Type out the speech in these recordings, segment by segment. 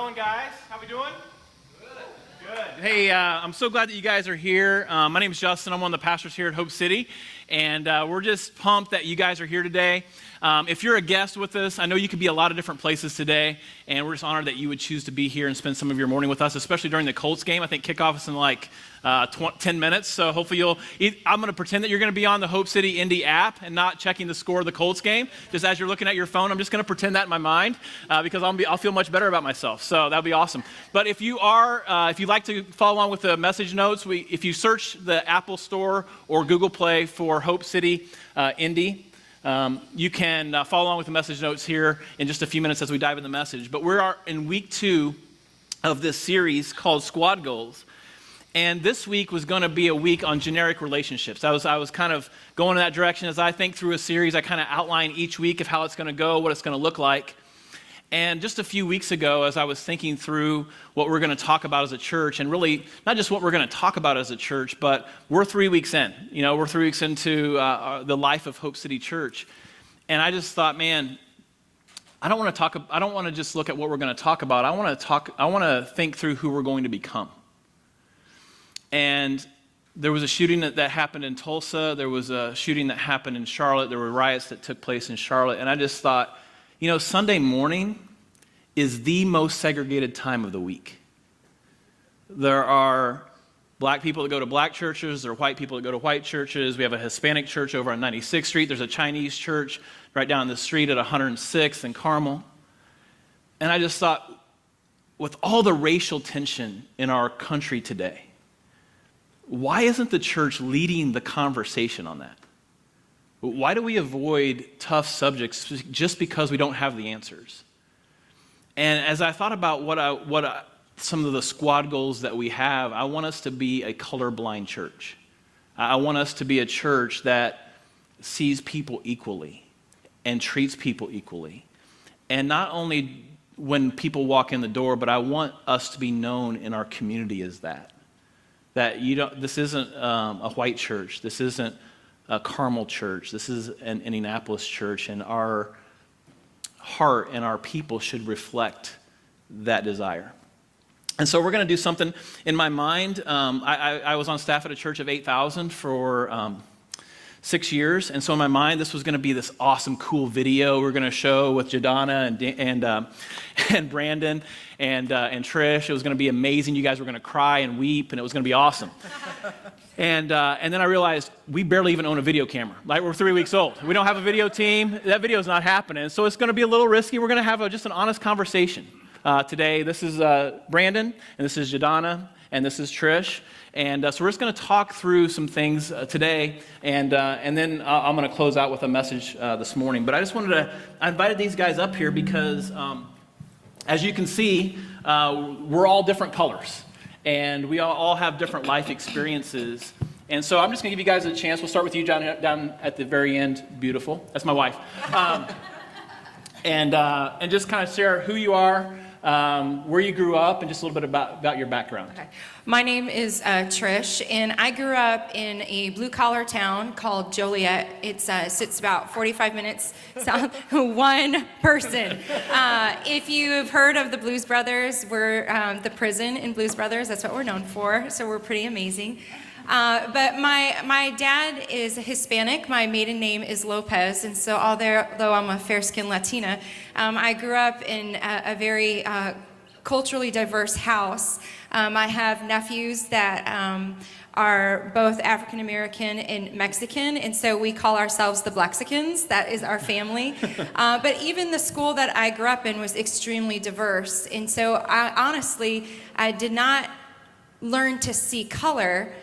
going, guys? How we doing? Good. Hey, I'm so glad that you guys are here. My name is Justin. I'm one of the pastors here at Hope City, and we're just pumped that you guys are here today. If you're a guest with us, I know you could be a lot of different places today, and we're just honored that you would choose to be here and spend some of your morning with us, especially during the Colts game. I think kickoff is in like 10 minutes, so hopefully I'm going to pretend that you're going to be on the Hope City Indy app and not checking the score of the Colts game. Just as you're looking at your phone, I'm just going to pretend that in my mind because I'll feel much better about myself, so that'll be awesome. But if you'd like to follow along with the message notes, if you search the Apple Store or Google Play for Hope City Indy, you can follow along with the message notes here in just a few minutes as we dive in the message. But we're in week 2 of this series called Squad Goals. And this week was going to be a week on generic relationships. I was kind of going in that direction. As I think through a series, I kind of outline each week of how it's going to go, what it's going to look like. And just a few weeks ago, as I was thinking through what we're going to talk about as a church, and really not just what we're going to talk about as a church, but we're 3 weeks in. We're 3 weeks into the life of Hope City Church. And I just thought, man, I don't want to just look at what we're going to talk about. I want to think through who we're going to become. And there was a shooting that happened in Tulsa. There was a shooting that happened in Charlotte. There were riots that took place in Charlotte. And I just thought, Sunday morning is the most segregated time of the week. There are black people that go to black churches. There are white people that go to white churches. We have a Hispanic church over on 96th Street. There's a Chinese church right down the street at 106th and Carmel. And I just thought, with all the racial tension in our country today, why isn't the church leading the conversation on that? Why do we avoid tough subjects just because we don't have the answers? And as I thought about some of the squad goals that we have, I want us to be a colorblind church. I want us to be a church that sees people equally and treats people equally. And not only when people walk in the door, but I want us to be known in our community as that. This isn't a white church. This isn't a Carmel church. This is an Indianapolis church, and our heart and our people should reflect that desire. And so we're going to do something in my mind. I was on staff at a church of 8,000 for 6 years, and so in my mind, this was going to be this awesome, cool video we're going to show with Jadana and Brandon and Trish. It was going to be amazing. You guys were going to cry and weep, and it was going to be awesome. And then I realized we barely even own a video camera. Like, we're 3 weeks old. We don't have a video team. That video is not happening. So it's going to be a little risky. We're going to have just an honest conversation today. This is Brandon, and this is Jadana, and this is Trish. And so we're just going to talk through some things today, and then I'm going to close out with a message this morning. But I invited these guys up here because, as you can see, we're all different colors. And we all have different life experiences. And so I'm just going to give you guys a chance. We'll start with you, John, down at the very end. Beautiful. That's my wife. And just kind of share who you are, where you grew up, and just a little bit about your background. Okay. My name is Trish, and I grew up in a blue-collar town called Joliet. It sits about 45 minutes south. One person. If you've heard of the Blues Brothers, we're the prison in Blues Brothers. That's what we're known for, so we're pretty amazing. But my dad is Hispanic. My maiden name is Lopez, and so although I'm a fair-skinned Latina, I grew up in a very culturally diverse house. I have nephews that are both African American and Mexican, and so we call ourselves the Blexicans. That is our family. But even the school that I grew up in was extremely diverse, and so I did not learn to see color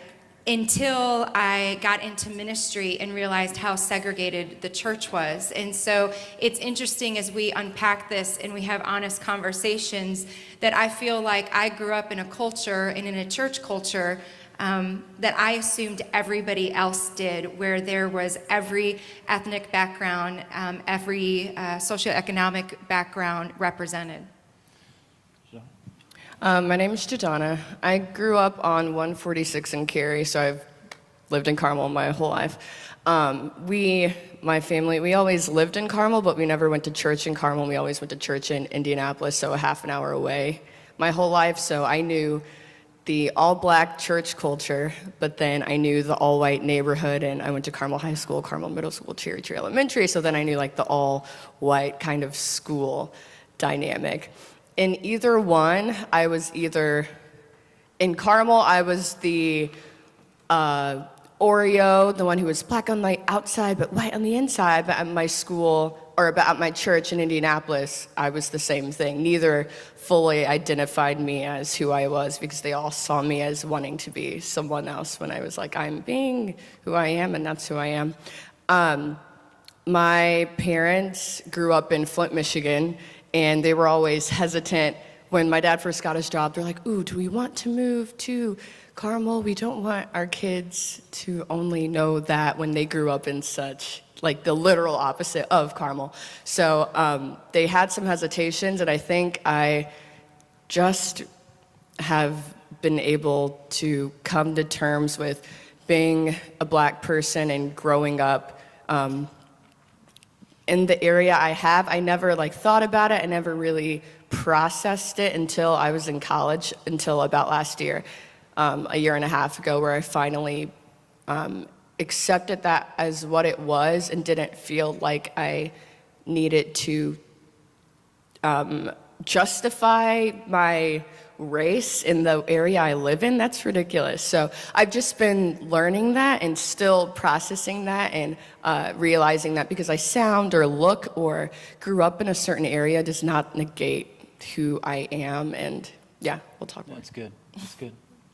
until I got into ministry and realized how segregated the church was. And so it's interesting as we unpack this and we have honest conversations that I feel like I grew up in a culture and in a church culture that I assumed everybody else did, where there was every ethnic background, every socioeconomic background represented. My name is Jadana. I grew up on 146 in Cary, so I've lived in Carmel my whole life. My family, we always lived in Carmel, but we never went to church in Carmel. We always went to church in Indianapolis, so a half an hour away. my whole life, so I knew the all-black church culture, but then I knew the all-white neighborhood, and I went to Carmel High School, Carmel Middle School, Cherry Tree Elementary, so then I knew like the all-white kind of school dynamic. In either one, I was either, in Carmel, I was the Oreo, the one who was black on the outside but white on the inside, but at my school, or at my church in Indianapolis, I was the same thing. Neither fully identified me as who I was because they all saw me as wanting to be someone else when I was like, I'm being who I am and that's who I am. My parents grew up in Flint, Michigan, and they were always hesitant. When my dad first got his job, they're like, ooh, do we want to move to Carmel? We don't want our kids to only know that when they grew up in such, like the literal opposite of Carmel. So they had some hesitations, and I think I just have been able to come to terms with being a black person and growing up in the area I have. I never like thought about it. I never really processed it until I was in college, until about last year, a year and a half ago, where I finally accepted that as what it was and didn't feel like I needed to justify my race in the area I live in. That's ridiculous. So I've just been learning that and still processing that and realizing that because I sound or look or grew up in a certain area does not negate who I am. And yeah, we'll talk more. That's good. That's good.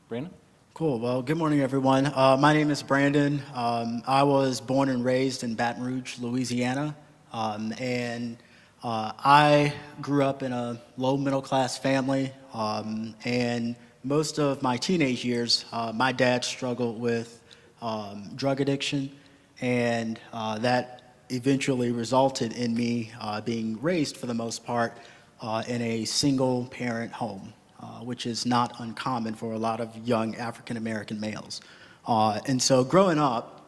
Brandon? Cool. Well, good morning, everyone. My name is Brandon. I was born and raised in Baton Rouge, Louisiana, and I grew up in a low middle class family, and most of my teenage years, my dad struggled with drug addiction, and that eventually resulted in me being raised, for the most part, in a single parent home. Which is not uncommon for a lot of young African-American males. And so growing up,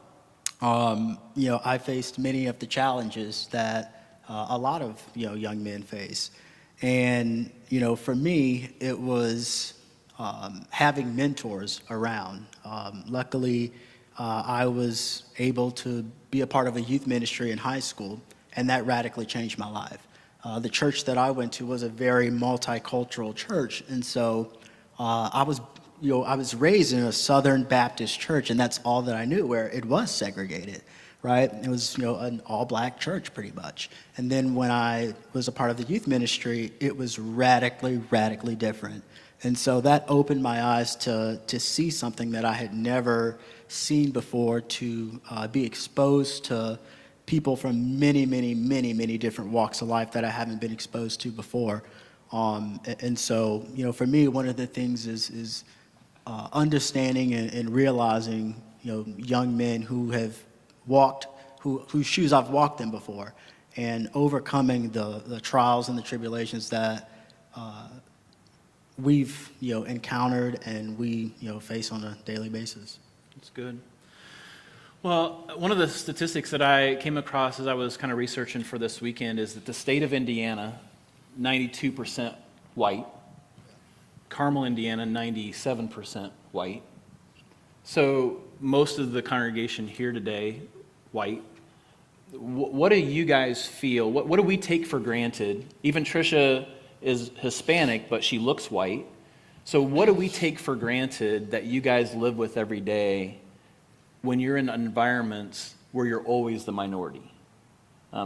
I faced many of the challenges that a lot of young men face. And for me, it was having mentors around. Luckily, I was able to be a part of a youth ministry in high school, and that radically changed my life. The church that I went to was a very multicultural church, and so I was raised in a Southern Baptist church, and that's all that I knew, where it was segregated, right? It was an all-black church pretty much. And then when I was a part of the youth ministry, it was radically, radically different. And so that opened my eyes to see something that I had never seen before, to be exposed to people from many, many, many, many different walks of life that I haven't been exposed to before. And so, for me, one of the things is understanding and realizing, young men who have walked, whose shoes I've walked in before, and overcoming the trials and the tribulations that we've, encountered and we, face on a daily basis. That's good. Well, one of the statistics that I came across as I was kind of researching for this weekend is that the state of Indiana, 92% white. Carmel, Indiana, 97% white. So most of the congregation here today, white. What do you guys feel? What do we take for granted? Even Trisha is Hispanic, but she looks white. So what do we take for granted that you guys live with every day when you're in environments where you're always the minority?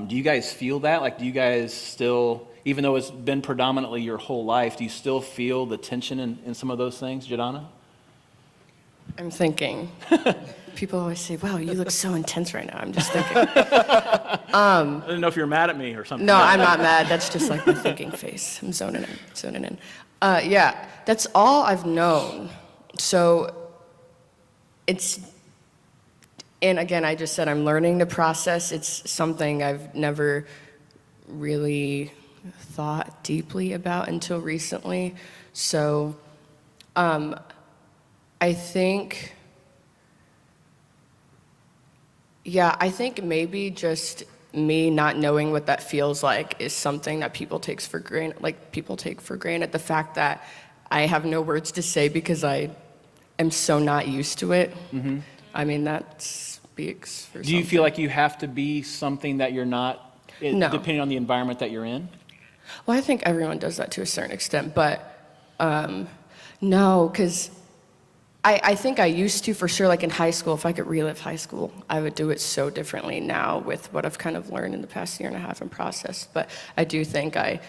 Do you guys feel that? Like, do you guys still, even though it's been predominantly your whole life, do you still feel the tension in some of those things, Jadana? I'm thinking. People always say, wow, you look so intense right now. I'm just thinking. I didn't know if you were mad at me or something. No, I'm not mad. That's just like my thinking face. I'm zoning in. Yeah, that's all I've known. So and again, I just said I'm learning to process. It's something I've never really thought deeply about until recently. So I think maybe just me not knowing what that feels like is something that people take for granted. The fact that I have no words to say because I am so not used to it. I mean, that speaks for Do you feel like you have to be something that you're not, No. depending on the environment that you're in? Well, I think everyone does that to a certain extent, but no, because I think I used to for sure, like in high school. If I could relive high school, I would do it so differently now with what I've kind of learned in the past year and a half and processed. But I do think I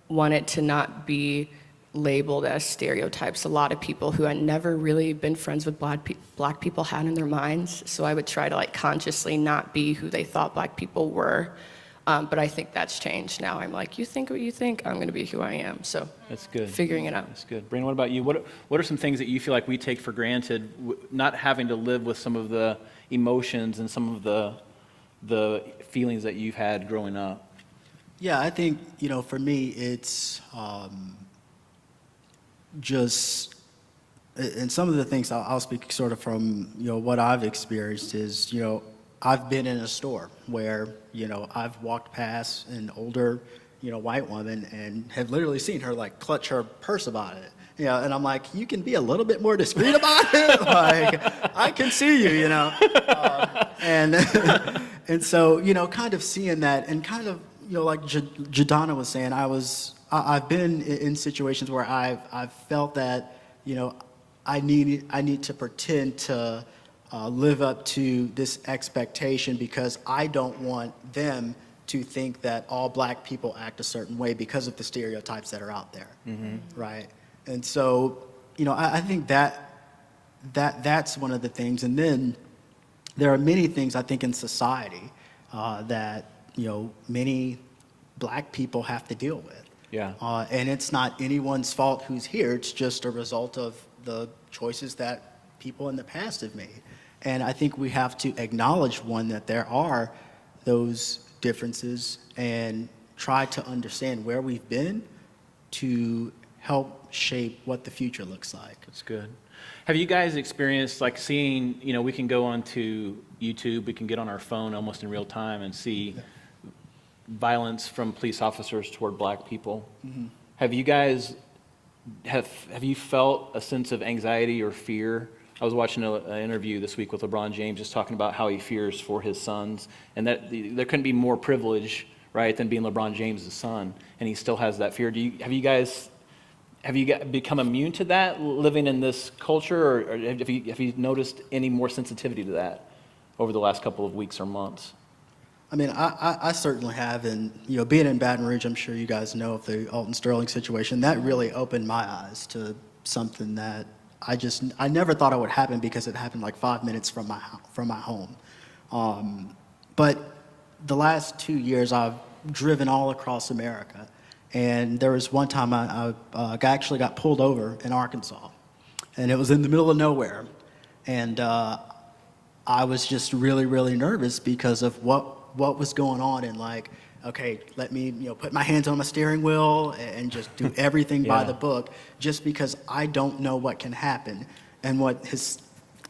want it to not be labeled as stereotypes. A lot of people who had never really been friends with black people had in their minds. So I would try to like consciously not be who they thought black people were. But I think that's changed now. I'm like, you think what you think, I'm going to be who I am. So That's good. figuring it out. That's good. Brandon, what about you? What are some things that you feel like we take for granted, not having to live with some of the emotions and some of the feelings that you've had growing up? Yeah, I think, for me, it's just, and some of the things I'll speak sort of from, what I've experienced is, I've been in a store where, I've walked past an older, white woman and have literally seen her like clutch her purse about it. And I'm like, you can be a little bit more discreet about it. Like, I can see you, and and so, kind of seeing that and kind of, like Jadana was saying, I've been in situations where I've felt that, I need to pretend to live up to this expectation because I don't want them to think that all black people act a certain way because of the stereotypes that are out there, right? And so, I think that's one of the things. And then there are many things I think in society that many black people have to deal with. Yeah. And it's not anyone's fault who's here. It's just a result of the choices that people in the past have made. And I think we have to acknowledge, one, that there are those differences and try to understand where we've been to help shape what the future looks like. That's good. Have you guys experienced like seeing, we can go onto YouTube, we can get on our phone almost in real time and see violence from police officers toward black people? Have you guys, have you felt a sense of anxiety or fear? I was watching an interview this week with LeBron James just talking about how he fears for his sons, and that there couldn't be more privilege, right, than being LeBron James' son, and he still has that fear. Have you become immune to that living in this culture, or have you noticed any more sensitivity to that over the last couple of weeks or months? I mean, I certainly have, and being in Baton Rouge, I'm sure you guys know of the Alton Sterling situation. That really opened my eyes to something that I never thought it would happen because it happened like 5 minutes from my home. But the last 2 years, I've driven all across America, and there was one time I actually got pulled over in Arkansas, and it was in the middle of nowhere, and I was just really, really nervous because of what was going on, and like, okay, let me put my hands on my steering wheel and just do everything by the book, just because I don't know what can happen. And what has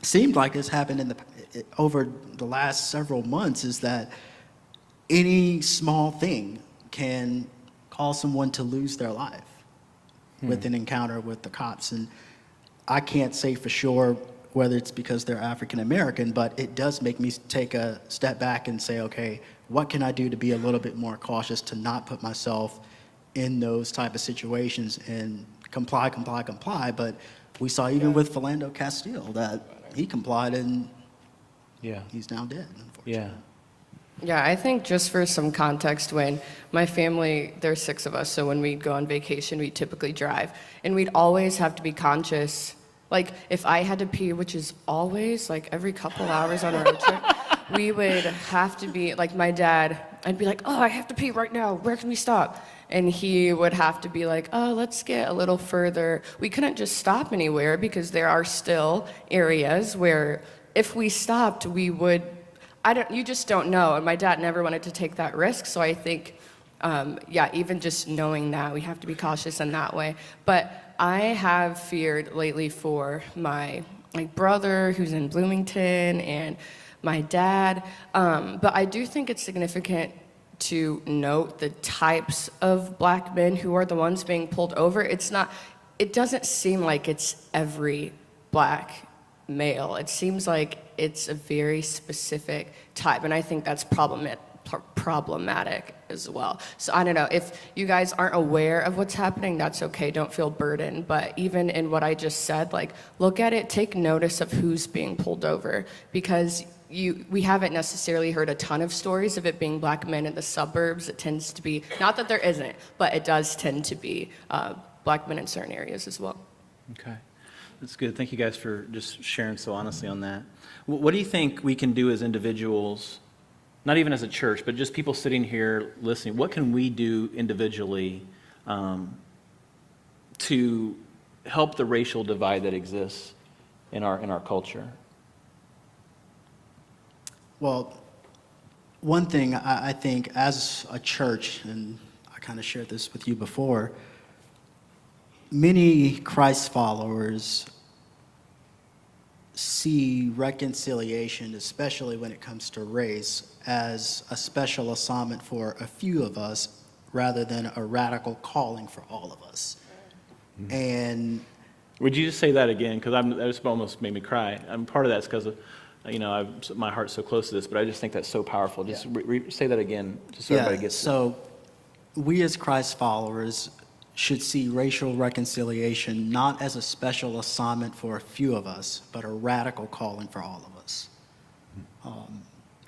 seemed like has happened over the last several months is that any small thing can cause someone to lose their life with an encounter with the cops. And I can't say for sure whether it's because they're African American, but it does make me take a step back and say, okay, what can I do to be a little bit more cautious to not put myself in those type of situations and comply. But we saw even with Philando Castile that he complied and he's now dead, unfortunately. Yeah, I think just for some context, when my family, there's 6 of us, so when we'd go on vacation, we'd typically drive, and we'd always have to be conscious. Like, if I had to pee, which is always, like, every couple hours on a road trip, we would have to be, like, my dad, I'd be like, oh, I have to pee right now, where can we stop? And he would have to be like, oh, let's get a little further. We couldn't just stop anywhere because there are still areas where if we stopped, we would, you just don't know. And my dad never wanted to take that risk, so I think, even just knowing that, we have to be cautious in that way. But I have feared lately for my brother who's in Bloomington and my dad. But I do think it's significant to note the types of black men who are the ones being pulled over. It doesn't seem like it's every black male. It seems like it's a very specific type, and I think that's problematic as well. So I don't know, if you guys aren't aware of what's happening, that's okay, don't feel burdened. But even in what I just said, like, look at it, take notice of who's being pulled over, because we haven't necessarily heard a ton of stories of it being black men in the suburbs. It tends to be, not that there isn't, but it does tend to be black men in certain areas as well. Okay, that's good. Thank you guys for just sharing so honestly on that. What do you think we can do as individuals, not even as a church, but just people sitting here listening? What can we do individually to help the racial divide that exists in our culture? Well, one thing I think as a church, and I kind of shared this with you before, many Christ followers see reconciliation, especially when it comes to race, as a special assignment for a few of us rather than a radical calling for all of us. Mm-hmm. And would you just say that again? Because that just almost made me cry. Part of that's because of, my heart's so close to this, but I just think that's so powerful. Just say that again, just so everybody gets it. So we as Christ followers should see racial reconciliation not as a special assignment for a few of us, but a radical calling for all of us.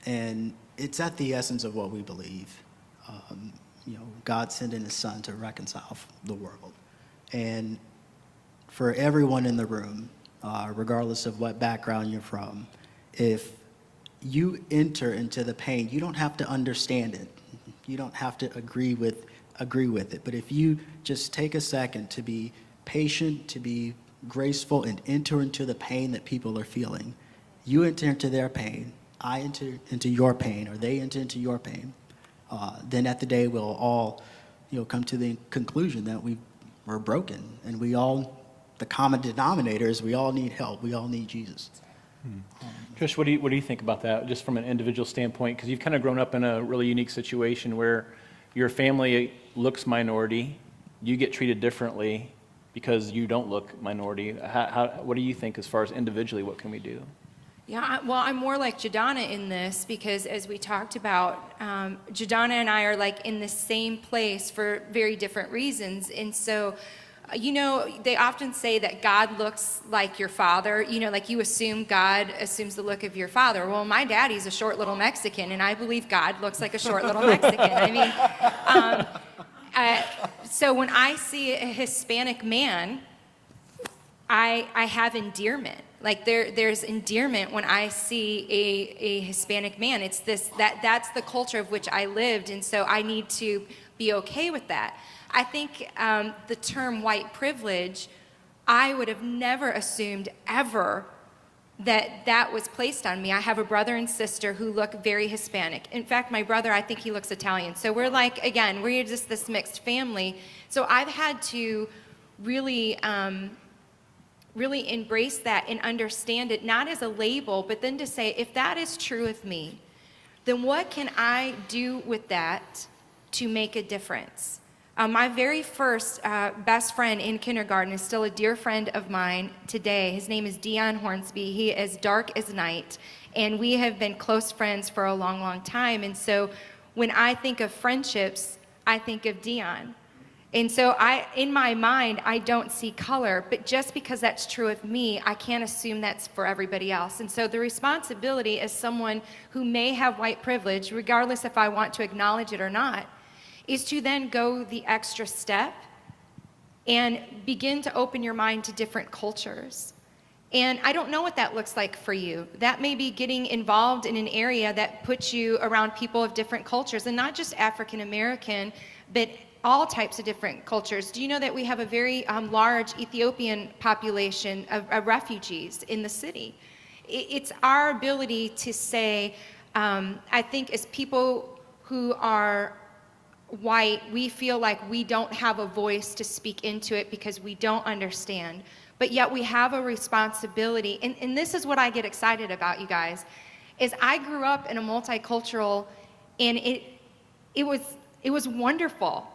And it's at the essence of what we believe. God sending his son to reconcile the world. And for everyone in the room, regardless of what background you're from, if you enter into the pain, you don't have to understand it. You don't have to agree with it. But if you just take a second to be patient, to be graceful, and enter into the pain that people are feeling, you enter into their pain, I enter into your pain, or they enter into your pain, then at the day we'll all come to the conclusion that we're broken, and the common denominator is we all need help. We all need Jesus. Trish, what do you think about that, just from an individual standpoint? Because you've kind of grown up in a really unique situation where your family looks minority, you get treated differently because you don't look minority. What do you think as far as individually, what can we do? Yeah, well, I'm more like Jadana in this because as we talked about, Jadana and I are like in the same place for very different reasons. And so, they often say that God looks like your father, like you assume God assumes the look of your father. Well, my daddy's a short little Mexican, and I believe God looks like a short little Mexican. I mean, so when I see a Hispanic man, I have endearment. Like there's endearment when I see a Hispanic man. It's that's the culture of which I lived, and so I need to be okay with that. I think the term white privilege, I would have never assumed ever that was placed on me. I have a brother and sister who look very Hispanic. In fact, my brother, I think he looks Italian. So we're like, again, we're just this mixed family. So I've had to really embrace that and understand it, not as a label, but then to say, if that is true of me, then what can I do with that to make a difference? My very first best friend in kindergarten is still a dear friend of mine today. His name is Dion Hornsby. He is dark as night, and we have been close friends for a long, long time. And so when I think of friendships, I think of Dion. And so in my mind, I don't see color, but just because that's true of me, I can't assume that's for everybody else. And so the responsibility as someone who may have white privilege, regardless if I want to acknowledge it or not, is to then go the extra step and begin to open your mind to different cultures. And I don't know what that looks like for you. That may be getting involved in an area that puts you around people of different cultures, and not just African American, but all types of different cultures. Do you know that we have a very large Ethiopian population of refugees in the city? It's our ability to say, I think as people who are white, we feel like we don't have a voice to speak into it because we don't understand. But yet we have a responsibility, and this is what I get excited about, you guys, is I grew up in a multicultural, and it was wonderful.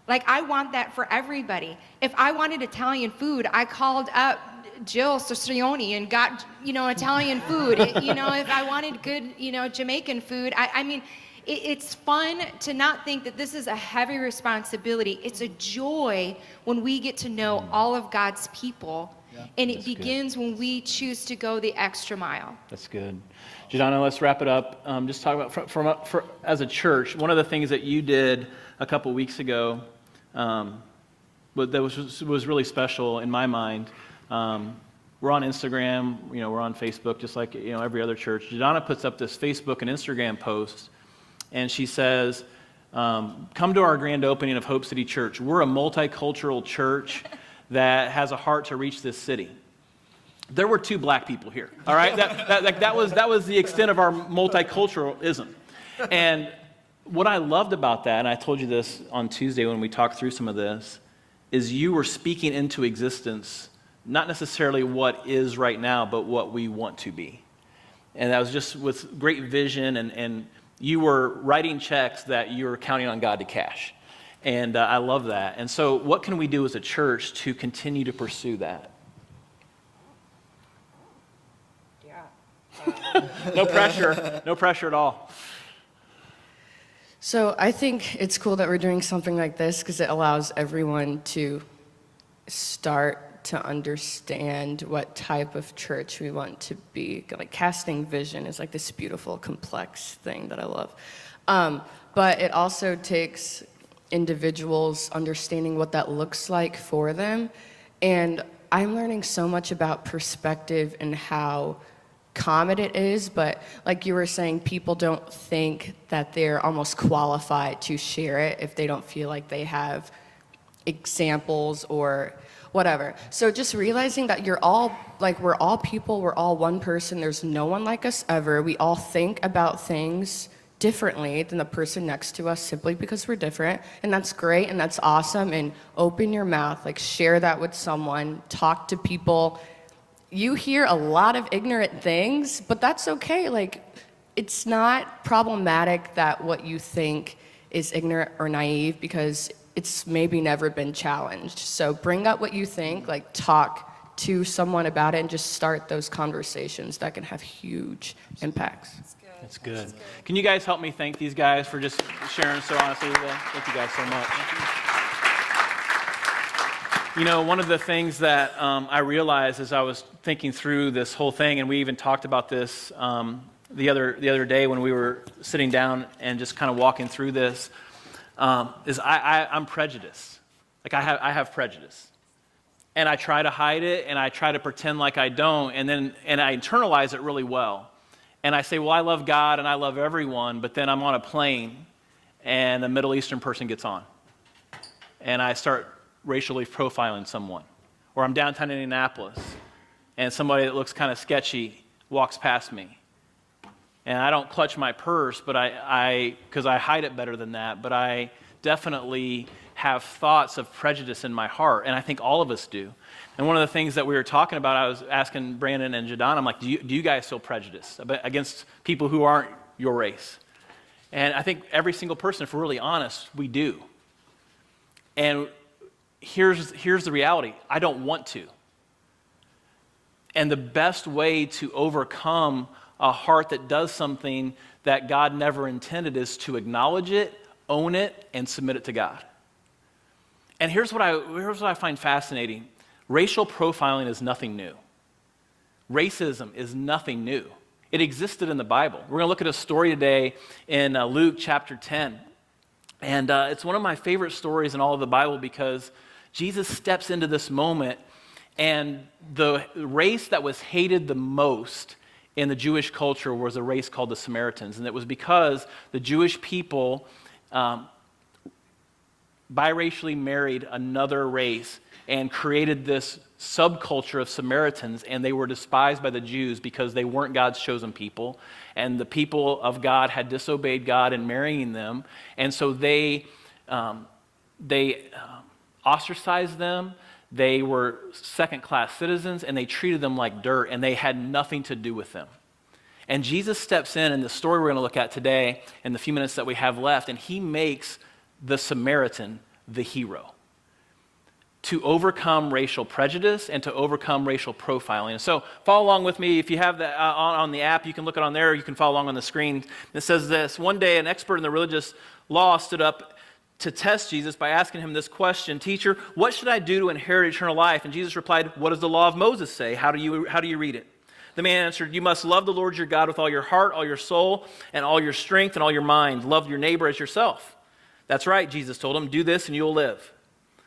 Like, I want that for everybody. If I wanted Italian food, I called up Jill Sicilioni and got, Italian food. If I wanted good, Jamaican food, I mean, it's fun to not think that this is a heavy responsibility. It's a joy when we get to know all of God's people. Yeah, and it begins when we choose to go the extra mile. That's good. Jadonna, let's wrap it up. Just talk about, as a church, one of the things that you did a couple weeks ago that was really special in my mind. We're on Instagram, we're on Facebook, just like every other church. Jadonna puts up this Facebook and Instagram post, and she says, come to our grand opening of Hope City Church. We're a multicultural church that has a heart to reach this city. There were 2 black people here, all right? That was the extent of our multiculturalism. And what I loved about that, and I told you this on Tuesday when we talked through some of this, is you were speaking into existence, not necessarily what is right now, but what we want to be. And that was just with great vision, and you were writing checks that you were counting on God to cash. And I love that. And so what can we do as a church to continue to pursue that? Yeah. No pressure at all. So I think it's cool that we're doing something like this because it allows everyone to start to understand what type of church we want to be. Like, casting vision is like this beautiful, complex thing that I love. But it also takes individuals understanding what that looks like for them. And I'm learning so much about perspective and how common it is, but like you were saying, people don't think that they're almost qualified to share it if they don't feel like they have examples or whatever. So just realizing that we're all people, we're all one person, there's no one like us ever. We all think about things differently than the person next to us simply because we're different, and that's great and that's awesome. And open your mouth, like share that with someone, talk to people. You hear a lot of ignorant things, but that's okay. Like, it's not problematic that what you think is ignorant or naive because it's maybe never been challenged. So bring up what you think, like talk to someone about it, and just start those conversations that can have huge impacts. That's good. Can you guys help me thank these guys for just sharing so honestly today? Thank you guys so much. One of the things that I realized as I was thinking through this whole thing, and we even talked about this the other day when we were sitting down and just kind of walking through this, is I'm prejudiced. Like, I have prejudice. And I try to hide it, and I try to pretend like I don't, and I internalize it really well. And I say, well, I love God and I love everyone, but then I'm on a plane and a Middle Eastern person gets on. And I start racially profiling someone. Or I'm downtown Indianapolis and somebody that looks kind of sketchy walks past me. And I don't clutch my purse, but because I hide it better than that, but I definitely have thoughts of prejudice in my heart, and I think all of us do. And one of the things that we were talking about, I was asking Brandon and Jadonna, I'm like, do you guys feel prejudice against people who aren't your race? And I think every single person, if we're really honest, we do. And here's the reality. I don't want to. And the best way to overcome a heart that does something that God never intended is to acknowledge it, own it, and submit it to God. And here's what I find fascinating. Racial profiling is nothing new. Racism is nothing new. It existed in the Bible. We're going to look at a story today in Luke chapter 10. And it's one of my favorite stories in all of the Bible because Jesus steps into this moment, and the race that was hated the most in the Jewish culture was a race called the Samaritans. And it was because the Jewish people biracially married another race and created this subculture of Samaritans, and they were despised by the Jews because they weren't God's chosen people, and the people of God had disobeyed God in marrying them, and so they ostracized them. They were second-class citizens, and they treated them like dirt, and they had nothing to do with them. And Jesus steps in the story we're going to look at today in the few minutes that we have left, and he makes the Samaritan the hero to overcome racial prejudice and to overcome racial profiling. And so follow along with me. If you have that on the app, you can look it on there. You can follow along on the screen. It says this: one day an expert in the religious law stood up to test Jesus by asking him this question: "Teacher, what should I do to inherit eternal life?" And Jesus replied, "What does the law of Moses say? How do you read it?" The man answered, "You must love the Lord your God with all your heart, all your soul, and all your strength, and all your mind. Love your neighbor as yourself." "That's right," Jesus told him. "Do this and you'll live."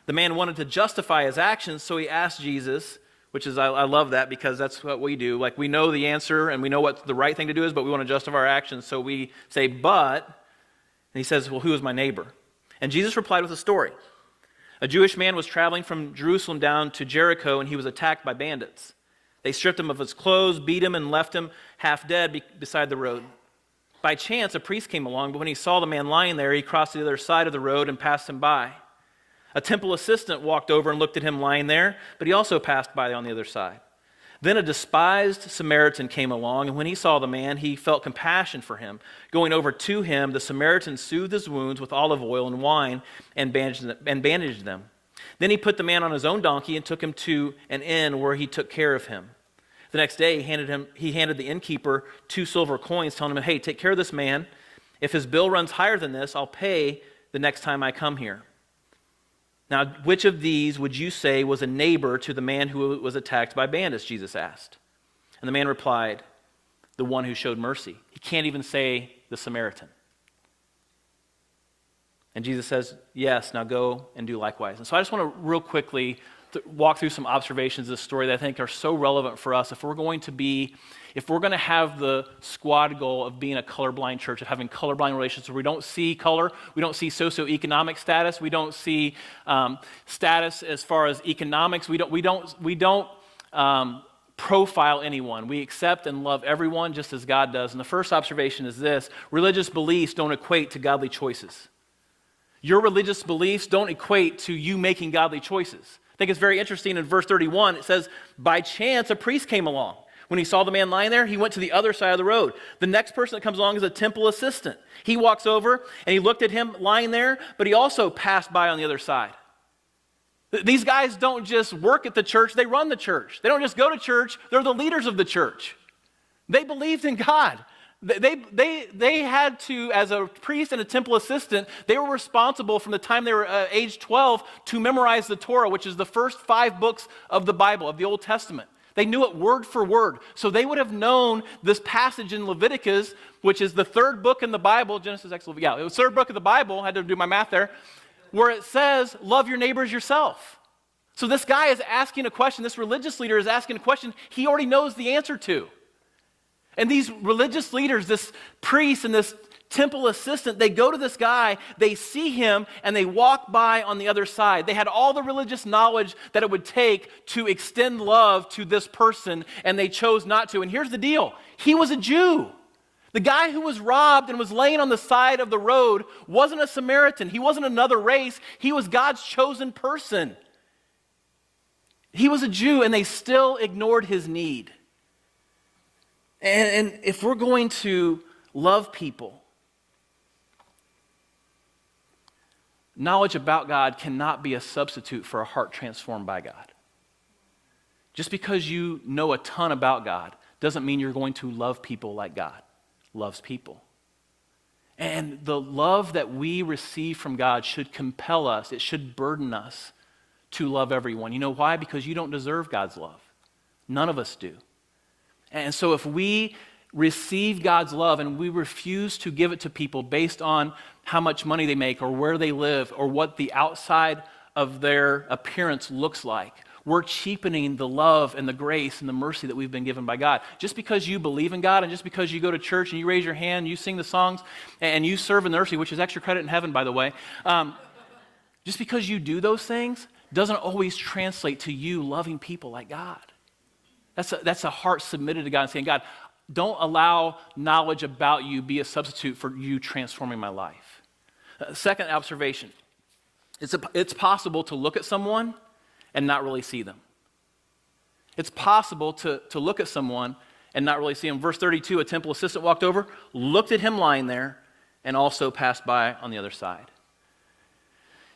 The man wanted to justify his actions, so he asked Jesus, which is, I love that because that's what we do. Like, we know the answer and we know what the right thing to do is, but we want to justify our actions, so we say, "But," and he says, "Well, who is my neighbor?" And Jesus replied with a story. A Jewish man was traveling from Jerusalem down to Jericho, and he was attacked by bandits. They stripped him of his clothes, beat him, and left him half dead beside the road. By chance, a priest came along, but when he saw the man lying there, he crossed to the other side of the road and passed him by. A temple assistant walked over and looked at him lying there, but he also passed by on the other side. Then a despised Samaritan came along, and when he saw the man, he felt compassion for him. Going over to him, the Samaritan soothed his wounds with olive oil and wine and bandaged them. Then he put the man on his own donkey and took him to an inn where he took care of him. The next day, he handed the innkeeper 2 silver coins, telling him, "Hey, take care of this man. If his bill runs higher than this, I'll pay the next time I come here." Now, which of these would you say was a neighbor to the man who was attacked by bandits, Jesus asked. And the man replied, "The one who showed mercy." He can't even say the Samaritan. And Jesus says, "Yes, now go and do likewise." And so I just want to real quickly walk through some observations of this story that I think are so relevant for us if we're going to have the squad goal of being a colorblind church, of having colorblind relationships where we don't see color, we don't see socioeconomic status, we don't see status as far as economics, we don't profile anyone. We accept and love everyone just as God does. And the first observation is this: religious beliefs don't equate to godly choices. Your religious beliefs don't equate to you making godly choices. I think it's very interesting in verse 31, it says, by chance a priest came along. When he saw the man lying there, he went to the other side of the road. The next person that comes along is a temple assistant. He walks over and he looked at him lying there, but he also passed by on the other side. These guys don't just work at the church, they run the church. They don't just go to church, they're the leaders of the church. They believed in God. They had to, as a priest and a temple assistant, they were responsible from the time they were age 12 to memorize the Torah, which is the first 5 books of the Bible, of the Old Testament. They knew it word for word. So they would have known this passage in Leviticus, which is the 3rd book in the Bible, Genesis, Exodus, it was the 3rd book of the Bible, I had to do my math there, where it says, love your neighbor as yourself. So this guy is asking a question, this religious leader is asking a question he already knows the answer to. And these religious leaders, this priest and this temple assistant, they go to this guy, they see him, and they walk by on the other side. They had all the religious knowledge that it would take to extend love to this person, and they chose not to. And here's the deal. He was a Jew. The guy who was robbed and was laying on the side of the road wasn't a Samaritan. He wasn't another race. He was God's chosen person. He was a Jew, and they still ignored his need. And if we're going to love people, knowledge about God cannot be a substitute for a heart transformed by God. Just because you know a ton about God doesn't mean you're going to love people like God loves people. And the love that we receive from God should compel us, it should burden us to love everyone. You know why? Because you don't deserve God's love. None of us do. And so if we receive God's love and we refuse to give it to people based on how much money they make or where they live or what the outside of their appearance looks like, we're cheapening the love and the grace and the mercy that we've been given by God. Just because you believe in God and just because you go to church and you raise your hand, you sing the songs, and you serve in the nursery, which is extra credit in heaven, by the way, just because you do those things doesn't always translate to you loving people like God. That's a heart submitted to God and saying, God, don't allow knowledge about you be a substitute for you transforming my life. Second observation, it's possible to look at someone and not really see them. It's possible to look at someone and not really see him. Verse 32, a temple assistant walked over, looked at him lying there, and also passed by on the other side.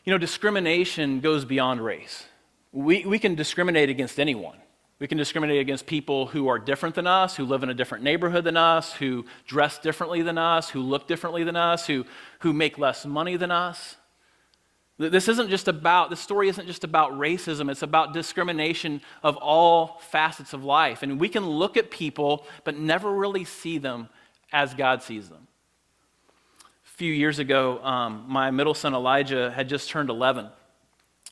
You know, discrimination goes beyond race. We can discriminate against anyone. We can discriminate against people who are different than us, who live in a different neighborhood than us, who dress differently than us, who look differently than us, who make less money than us. This story isn't just about racism, it's about discrimination of all facets of life. And we can look at people, but never really see them as God sees them. A few years ago, my middle son Elijah had just turned 11,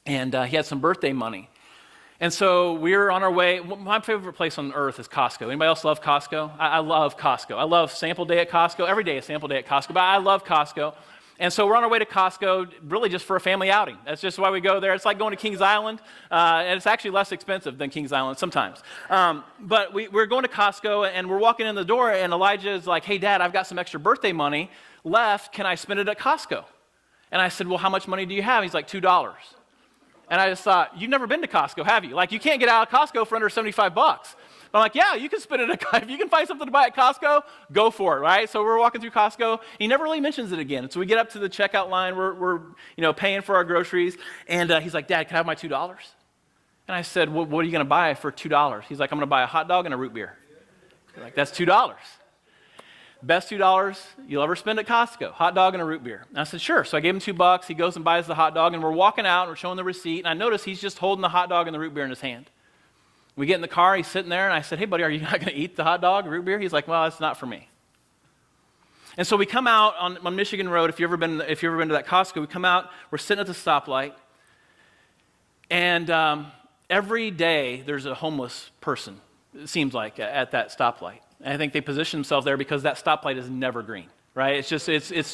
and he had some birthday money. And so we were on our way. My favorite place on earth is Costco. Anybody else love Costco? I love Costco. I love sample day at Costco. Every day is sample day at Costco, but I love Costco. And so we're on our way to Costco, really just for a family outing. That's just why we go there. It's like going to Kings Island, and it's actually less expensive than Kings Island sometimes. But we're going to Costco, and we're walking in the door, and Elijah is like, hey, Dad, I've got some extra birthday money left. Can I spend it at Costco? And I said, well, how much money do you have? He's like, $2. And I just thought, you've never been to Costco, have you? Like, you can't get out of Costco for under $75. But I'm like, yeah, you can spend it if you can find something to buy at Costco, go for it, right? So we're walking through Costco, and he never really mentions it again. So we get up to the checkout line, we're paying for our groceries, and he's like, Dad, can I have my $2? And I said, well, what are you going to buy for $2? He's like, I'm going to buy a hot dog and a root beer. I'm like, that's $2. Best $2 you'll ever spend at Costco, hot dog and a root beer. And I said, sure. So I gave him $2. He goes and buys the hot dog, and we're walking out, and we're showing the receipt, and I notice he's just holding the hot dog and the root beer in his hand. We get in the car, he's sitting there, and I said, hey, buddy, are you not going to eat the hot dog, root beer? He's like, well, it's not for me. And so we come out on Michigan Road. If you've ever been to that Costco, we come out, we're sitting at the stoplight, and every day there's a homeless person, it seems like, at that stoplight. And I think they position themselves there because that stoplight is never green, right? It's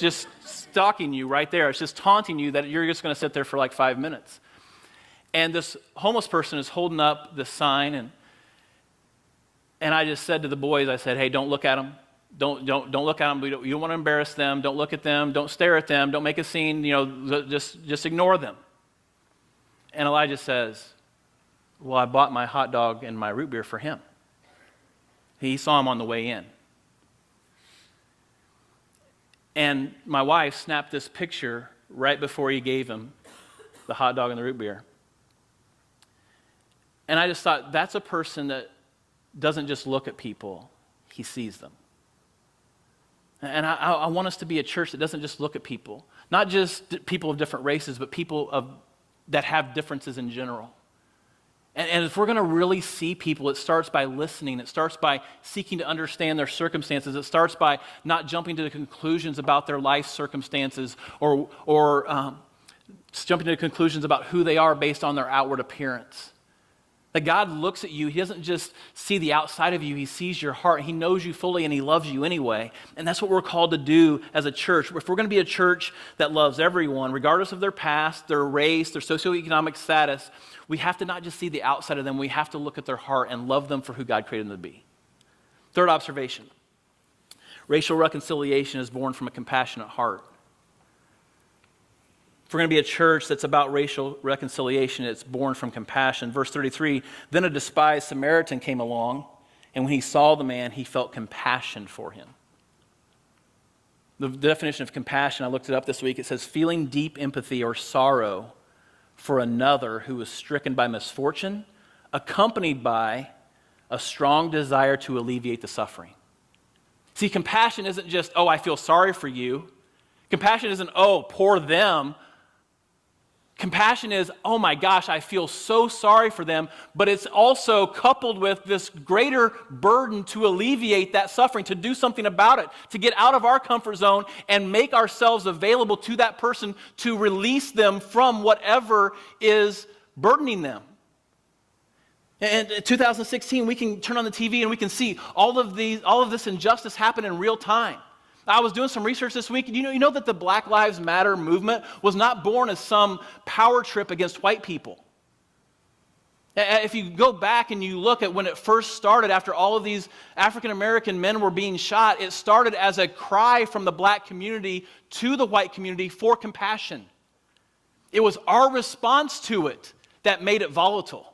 just stalking you right there. It's just taunting you that you're just going to sit there for like 5 minutes. And this homeless person is holding up this sign, and I just said to the boys, I said, hey, don't look at them. Don't look at them. You don't want to embarrass them. Don't look at them. Don't stare at them. Don't make a scene. Just ignore them. And Elijah says, well, I bought my hot dog and my root beer for him. He saw him on the way in. And my wife snapped this picture right before he gave him the hot dog and the root beer. And I just thought, that's a person that doesn't just look at people, he sees them. And I want us to be a church that doesn't just look at people, not just people of different races, but people that have differences in general. And if we're going to really see people, it starts by listening. It starts by seeking to understand their circumstances. It starts by not jumping to the conclusions about their life circumstances or jumping to conclusions about who they are based on their outward appearance. That God looks at you. He doesn't just see the outside of you. He sees your heart. He knows you fully, and he loves you anyway. And that's what we're called to do as a church. If we're going to be a church that loves everyone, regardless of their past, their race, their socioeconomic status, we have to not just see the outside of them. We have to look at their heart and love them for who God created them to be. Third observation. Racial reconciliation is born from a compassionate heart. If we're going to be a church that's about racial reconciliation, it's born from compassion. Verse 33, then a despised Samaritan came along, and when he saw the man, he felt compassion for him. The definition of compassion, I looked it up this week, it says feeling deep empathy or sorrow for another who was stricken by misfortune, accompanied by a strong desire to alleviate the suffering. See, compassion isn't just, oh, I feel sorry for you. Compassion isn't, oh, poor them. Compassion is, oh my gosh, I feel so sorry for them, but it's also coupled with this greater burden to alleviate that suffering, to do something about it, to get out of our comfort zone and make ourselves available to that person to release them from whatever is burdening them. And in 2016, we can turn on the TV and we can see all of this injustice happen in real time. I was doing some research this week. You know that the Black Lives Matter movement was not born as some power trip against white people. If you go back and you look at when it first started, after all of these African American men were being shot, it started as a cry from the black community to the white community for compassion. It was our response to it that made it volatile.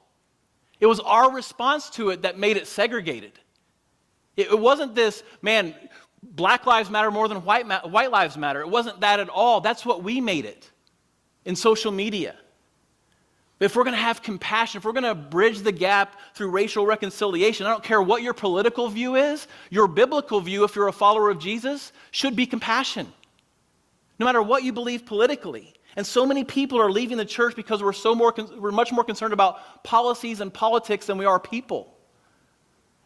It was our response to it that made it segregated. It wasn't this, man, black lives matter more than white lives matter. It wasn't that at all. That's what we made it in social media. If we're going to have compassion, if we're going to bridge the gap through racial reconciliation, I don't care what your political view is, your biblical view, if you're a follower of Jesus, should be compassion. No matter what you believe politically. And so many people are leaving the church because we're much more concerned about policies and politics than we are people.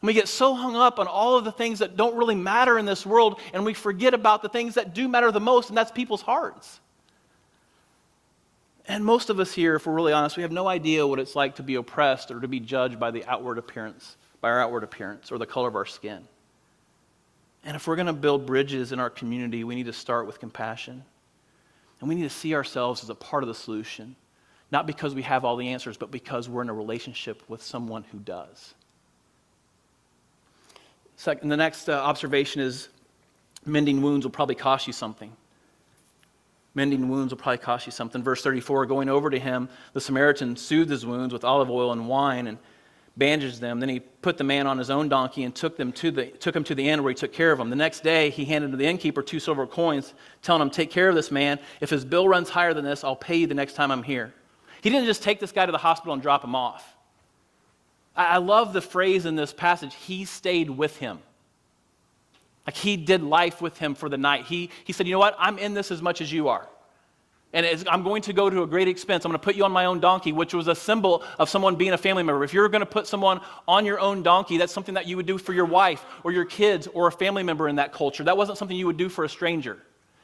And we get so hung up on all of the things that don't really matter in this world, and we forget about the things that do matter the most, and that's people's hearts. And most of us here, if we're really honest, we have no idea what it's like to be oppressed or to be judged by our outward appearance, or the color of our skin. And if we're going to build bridges in our community, we need to start with compassion. And we need to see ourselves as a part of the solution, not because we have all the answers, but because we're in a relationship with someone who does. Second, the next observation is mending wounds will probably cost you something. Mending wounds will probably cost you something. Verse 34, going over to him, the Samaritan soothed his wounds with olive oil and wine and bandaged them. Then he put the man on his own donkey and took him to the inn where he took care of him. The next day, he handed to the innkeeper 2 silver coins, telling him, take care of this man. If his bill runs higher than this, I'll pay you the next time I'm here. He didn't just take this guy to the hospital and drop him off. I love the phrase in this passage, he stayed with him. Like he did life with him for the night. He said, you know what, I'm in this as much as you are. And I'm going to go to a great expense. I'm going to put you on my own donkey, which was a symbol of someone being a family member. If you're going to put someone on your own donkey, that's something that you would do for your wife or your kids or a family member in that culture. That wasn't something you would do for a stranger.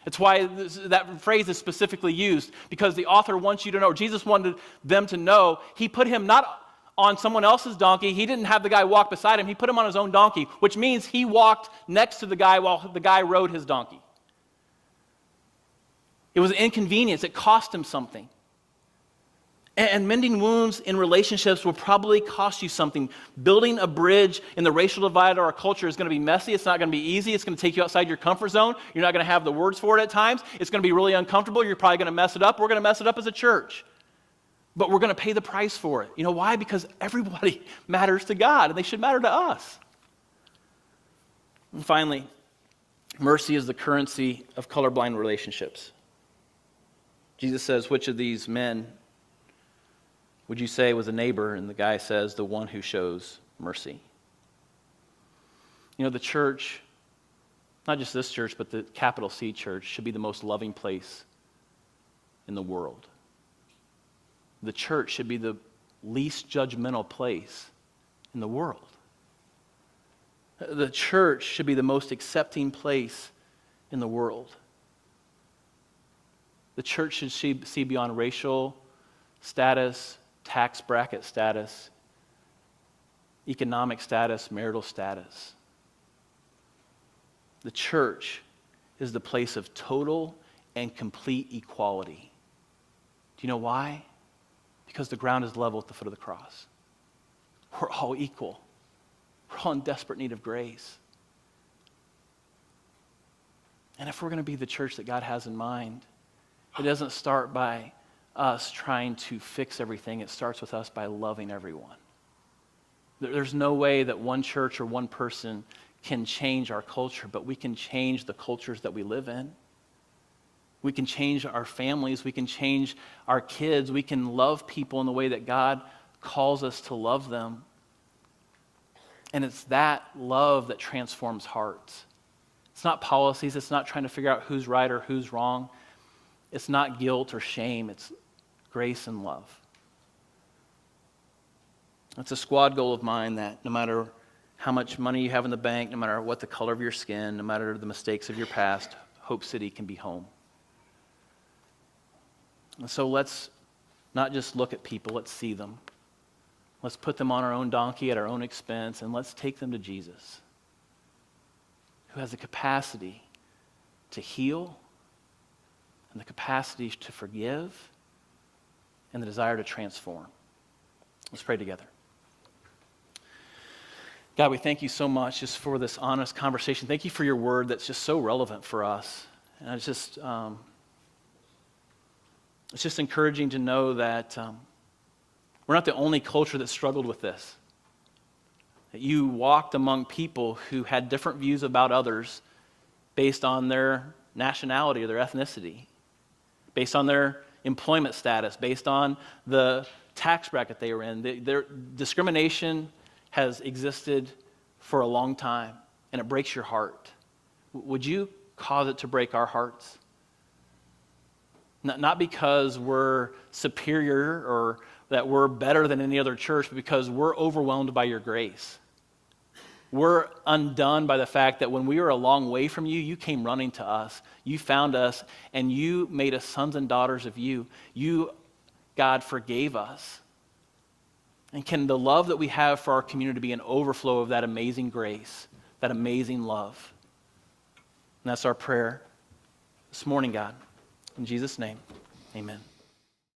It's why that phrase is specifically used, because the author wants you to know, Jesus wanted them to know, he put him not on someone else's donkey. He didn't have the guy walk beside him. He put him on his own donkey, which means he walked next to the guy while the guy rode his donkey. It was an inconvenience. It cost him something. And mending wounds in relationships will probably cost you something. Building a bridge in the racial divide of our culture is going to be messy. It's not going to be easy. It's going to take you outside your comfort zone. You're not going to have the words for it at times. It's going to be really uncomfortable. You're probably going to mess it up. We're going to mess it up as a church. But we're going to pay the price for it. You know why? Because everybody matters to God, and they should matter to us. And finally, mercy is the currency of colorblind relationships. Jesus says, which of these men would you say was a neighbor? And the guy says, the one who shows mercy. You know, the church, not just this church, but the capital C church, should be the most loving place in the world. The church should be the least judgmental place in the world. The church should be the most accepting place in the world. The church should see beyond racial status, tax bracket status, economic status, marital status. The church is the place of total and complete equality. Do you know why? Because the ground is level at the foot of the cross. We're all equal. We're all in desperate need of grace. And if we're going to be the church that God has in mind, it doesn't start by us trying to fix everything. It starts with us by loving everyone. There's no way that one church or one person can change our culture, but we can change the cultures that we live in. We can change our families. We can change our kids. We can love people in the way that God calls us to love them. And it's that love that transforms hearts. It's not policies. It's not trying to figure out who's right or who's wrong. It's not guilt or shame. It's grace and love. It's a squad goal of mine that no matter how much money you have in the bank, no matter what the color of your skin, no matter the mistakes of your past, Hope City can be home. And so let's not just look at people, let's see them. Let's put them on our own donkey at our own expense, and let's take them to Jesus, who has the capacity to heal and the capacity to forgive and the desire to transform. Let's pray together. God, we thank you so much just for this honest conversation. Thank you for your word that's just so relevant for us. And it's just encouraging to know that we're not the only culture that struggled with this. that you walked among people who had different views about others based on their nationality or their ethnicity, based on their employment status, based on the tax bracket they were in. Their discrimination has existed for a long time, and it breaks your heart. Would you cause it to break our hearts? Not because we're superior or that we're better than any other church, but because we're overwhelmed by your grace. We're undone by the fact that when we were a long way from you, you came running to us. You found us, and you made us sons and daughters of you. You, God, forgave us. And can the love that we have for our community be an overflow of that amazing grace, that amazing love? And that's our prayer this morning, God. In Jesus' name, amen.